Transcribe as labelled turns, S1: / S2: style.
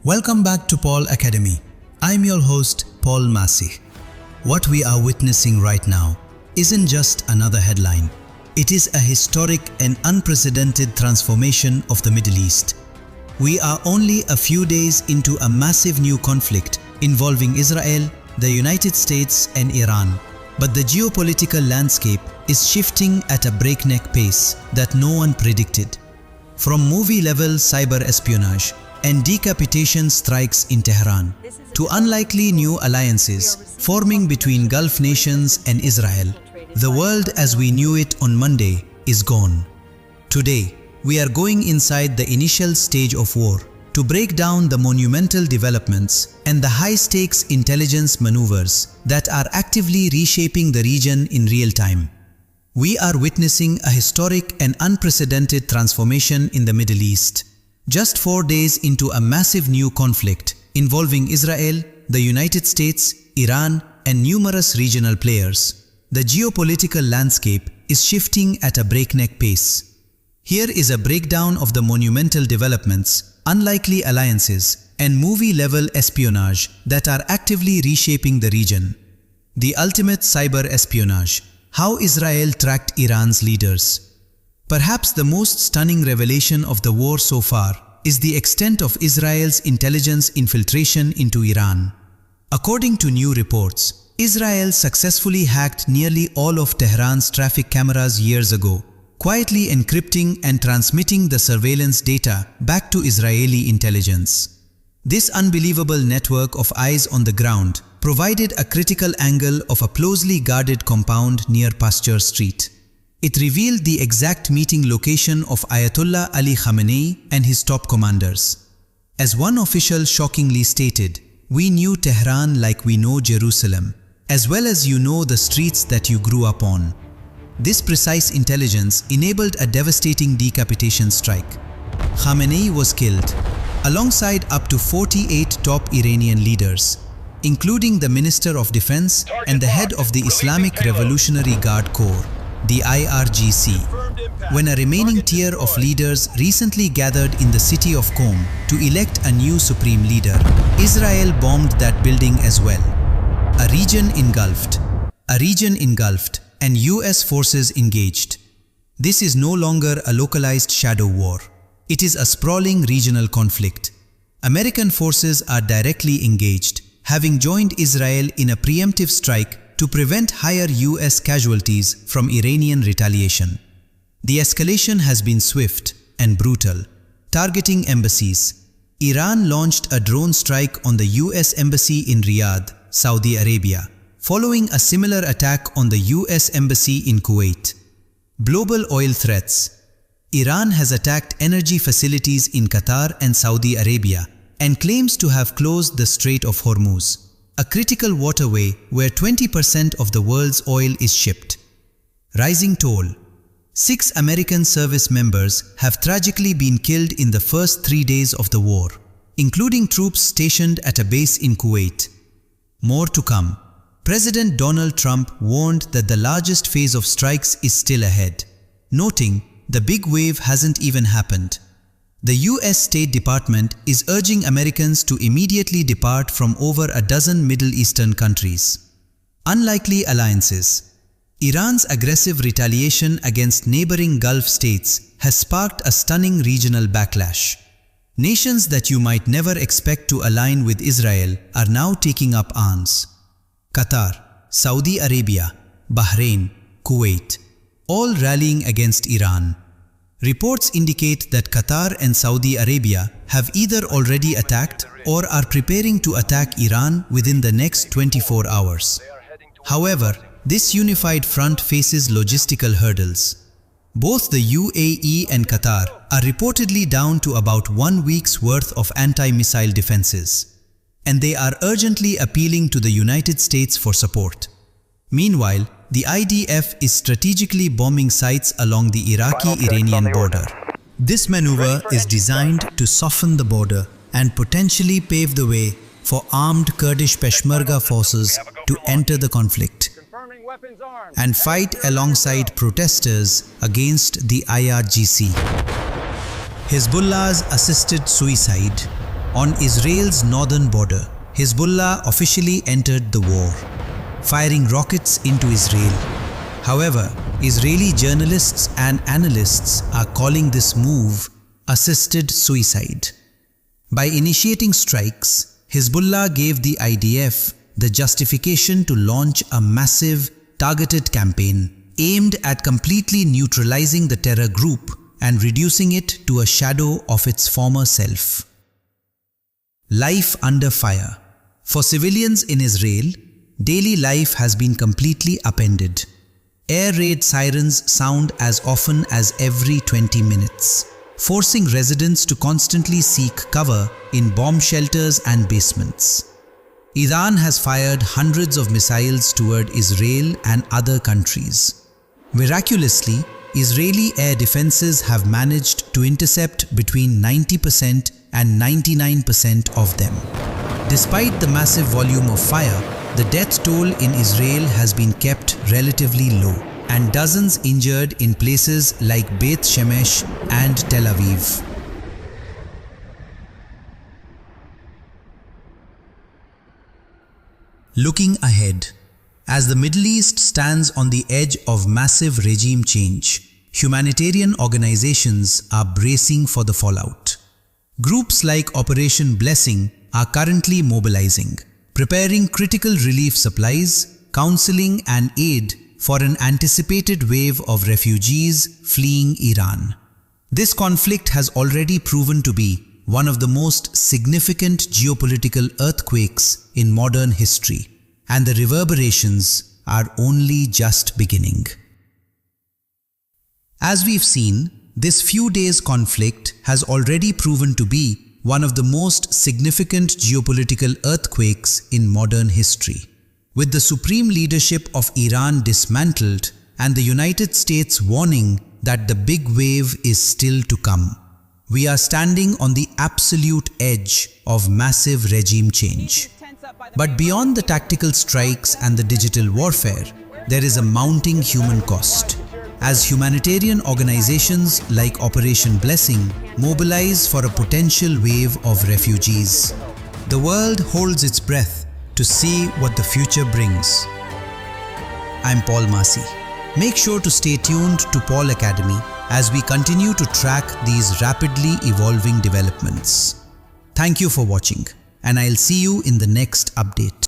S1: Welcome back to Paul Academy. I'm your host, Paul Masih. What we are witnessing right now isn't just another headline. It is a historic and unprecedented transformation of the Middle East. We are only a few days into a massive new conflict involving Israel, the United States, and Iran. But the geopolitical landscape is shifting at a breakneck pace that no one predicted. From movie-level cyber espionage and decapitation strikes in Tehran to unlikely new alliances forming between Gulf nations and Israel, the world as we knew it on Monday is gone. Today, we are going inside the initial stage of war to break down the monumental developments and the high-stakes intelligence maneuvers that are actively reshaping the region in real time. We are witnessing a historic and unprecedented transformation in the Middle East. Just 4 days into a massive new conflict involving Israel, the United States, Iran, and numerous regional players, the geopolitical landscape is shifting at a breakneck pace. Here is a breakdown of the monumental developments, unlikely alliances, and movie-level espionage that are actively reshaping the region. The ultimate cyber espionage: how Israel tracked Iran's leaders. Perhaps the most stunning revelation of the war so far is the extent of Israel's intelligence infiltration into Iran. According to new reports, Israel successfully hacked nearly all of Tehran's traffic cameras years ago, quietly encrypting and transmitting the surveillance data back to Israeli intelligence. This unbelievable network of eyes on the ground provided a critical angle of a closely guarded compound near Pasteur Street. It revealed the exact meeting location of Ayatollah Ali Khamenei and his top commanders. As one official shockingly stated, "We knew Tehran like we know Jerusalem, as well as you know the streets that you grew up on." This precise intelligence enabled a devastating decapitation strike. Khamenei was killed, alongside up to 48 top Iranian leaders, including the Minister of Defense and the head of the Islamic Revolutionary Guard Corps, the IRGC. When a remaining tier of leaders recently gathered in the city of Qom to elect a new supreme leader, Israel bombed that building as well. A region engulfed, and US forces engaged. This is no longer a localized shadow war. It is a sprawling regional conflict. American forces are directly engaged, having joined Israel in a preemptive strike to prevent higher US casualties from Iranian retaliation. The escalation has been swift and brutal, targeting embassies. Iran launched a drone strike on the US embassy in Riyadh, Saudi Arabia, following a similar attack on the US embassy in Kuwait. Global oil threats. Iran has attacked energy facilities in Qatar and Saudi Arabia and claims to have closed the Strait of Hormuz, a critical waterway where 20% of the world's oil is shipped. Rising toll. 6 American service members have tragically been killed in the first 3 days of the war, including troops stationed at a base in Kuwait. More to come. President Donald Trump warned that the largest phase of strikes is still ahead, noting the big wave hasn't even happened. The US State Department is urging Americans to immediately depart from over a dozen Middle Eastern countries. Unlikely alliances. Iran's aggressive retaliation against neighboring Gulf states has sparked a stunning regional backlash. Nations that you might never expect to align with Israel are now taking up arms. Qatar, Saudi Arabia, Bahrain, Kuwait, all rallying against Iran. Reports indicate that Qatar and Saudi Arabia have either already attacked or are preparing to attack Iran within the next 24 hours. However, this unified front faces logistical hurdles. Both the UAE and Qatar are reportedly down to about 1 week's worth of anti-missile defenses, and they are urgently appealing to the United States for support. Meanwhile, the IDF is strategically bombing sites along the Iraqi-Iranian border. This maneuver is designed to soften the border and potentially pave the way for armed Kurdish Peshmerga forces to enter the conflict and fight alongside protesters against the IRGC. Hezbollah's assisted suicide. On Israel's northern border, Hezbollah officially entered the war, firing rockets into Israel. However, Israeli journalists and analysts are calling this move assisted suicide. By initiating strikes, Hezbollah gave the IDF the justification to launch a massive, targeted campaign aimed at completely neutralizing the terror group and reducing it to a shadow of its former self. Life under fire. For civilians in Israel, daily life has been completely upended. Air raid sirens sound as often as every 20 minutes, forcing residents to constantly seek cover in bomb shelters and basements. Iran has fired hundreds of missiles toward Israel and other countries. Miraculously, Israeli air defenses have managed to intercept between 90% and 99% of them. Despite the massive volume of fire, the death toll in Israel has been kept relatively low, and dozens injured in places like Beit Shemesh and Tel Aviv. Looking ahead, as the Middle East stands on the edge of massive regime change, humanitarian organizations are bracing for the fallout. Groups like Operation Blessing are currently mobilizing, preparing critical relief supplies, counseling and aid for an anticipated wave of refugees fleeing Iran. This conflict has already proven to be one of the most significant geopolitical earthquakes in modern history, and the reverberations are only just beginning. As we've seen, this few days conflict has already proven to be one of the most significant geopolitical earthquakes in modern history. With the supreme leadership of Iran dismantled and the United States warning that the big wave is still to come, we are standing on the absolute edge of massive regime change. But beyond the tactical strikes and the digital warfare, there is a mounting human cost. As humanitarian organizations like Operation Blessing mobilize for a potential wave of refugees, the world holds its breath to see what the future brings. I'm Paul Masih. Make sure to stay tuned to Paul Academy as we continue to track these rapidly evolving developments. Thank you for watching, and I'll see you in the next update.